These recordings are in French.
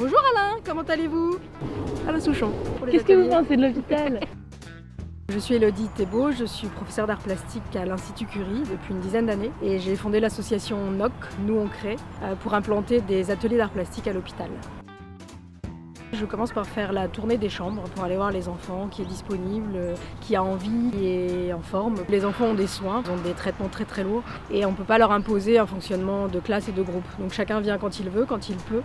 Bonjour Alain, comment allez-vous? Alain Souchon. Qu'est-ce que vous pensez de l'hôpital? Je suis Elodie Thébault, je suis professeure d'art plastique à l'Institut Curie depuis une dizaine d'années et j'ai fondé l'association NOC, Nous on crée, pour implanter des ateliers d'art plastique à l'hôpital. Je commence par faire la tournée des chambres pour aller voir les enfants, qui est disponible, qui a envie et en forme. Les enfants ont des soins, ils ont des traitements très très lourds et on ne peut pas leur imposer un fonctionnement de classe et de groupe. Donc chacun vient quand il veut, quand il peut.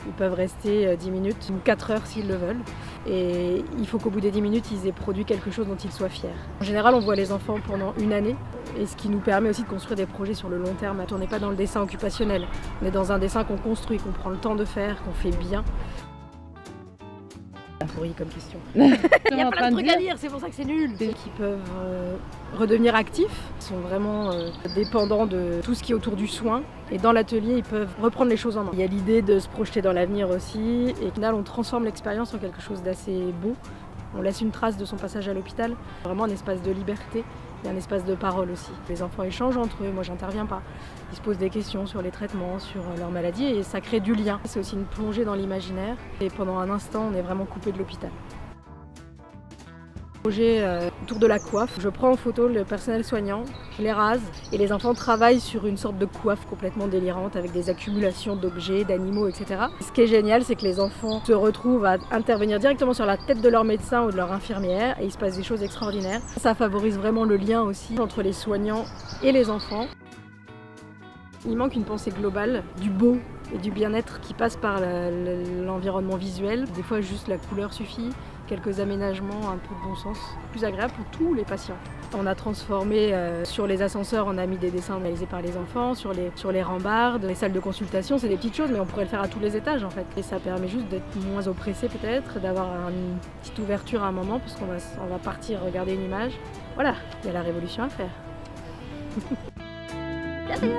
Ils peuvent rester 10 minutes ou 4 heures s'ils le veulent. Et il faut qu'au bout des 10 minutes, ils aient produit quelque chose dont ils soient fiers. En général, on voit les enfants pendant une année, et ce qui nous permet aussi de construire des projets sur le long terme. On n'est pas dans le dessin occupationnel, on est dans un dessin qu'on construit, qu'on prend le temps de faire, qu'on fait bien. Pourri comme question. Il y a plein de trucs à dire, c'est pour ça que c'est nul. Ceux qui peuvent redevenir actifs, ils sont vraiment dépendants de tout ce qui est autour du soin. Et dans l'atelier, ils peuvent reprendre les choses en main. Il y a l'idée de se projeter dans l'avenir aussi. Et au final, on transforme l'expérience en quelque chose d'assez beau. On laisse une trace de son passage à l'hôpital. Vraiment un espace de liberté et un espace de parole aussi. Les enfants échangent entre eux, moi j'interviens pas. Ils se posent des questions sur les traitements, sur leur maladie et ça crée du lien. C'est aussi une plongée dans l'imaginaire et pendant un instant on est vraiment coupé de l'hôpital. Projet autour de la coiffe. Je prends en photo le personnel soignant, je les rase et les enfants travaillent sur une sorte de coiffe complètement délirante avec des accumulations d'objets, d'animaux, etc. Ce qui est génial, c'est que les enfants se retrouvent à intervenir directement sur la tête de leur médecin ou de leur infirmière et il se passe des choses extraordinaires. Ça favorise vraiment le lien aussi entre les soignants et les enfants. Il manque une pensée globale du beau et du bien-être qui passe par l'environnement visuel. Des fois, juste la couleur suffit, quelques aménagements, un peu de bon sens, plus agréable pour tous les patients. On a transformé sur les ascenseurs, on a mis des dessins réalisés par les enfants, sur les rambardes, les salles de consultation, c'est des petites choses, mais on pourrait le faire à tous les étages en fait. Et ça permet juste d'être moins oppressé peut-être, d'avoir une petite ouverture à un moment, puisqu'on va partir regarder une image. Voilà, il y a la révolution à faire. Bienvenue.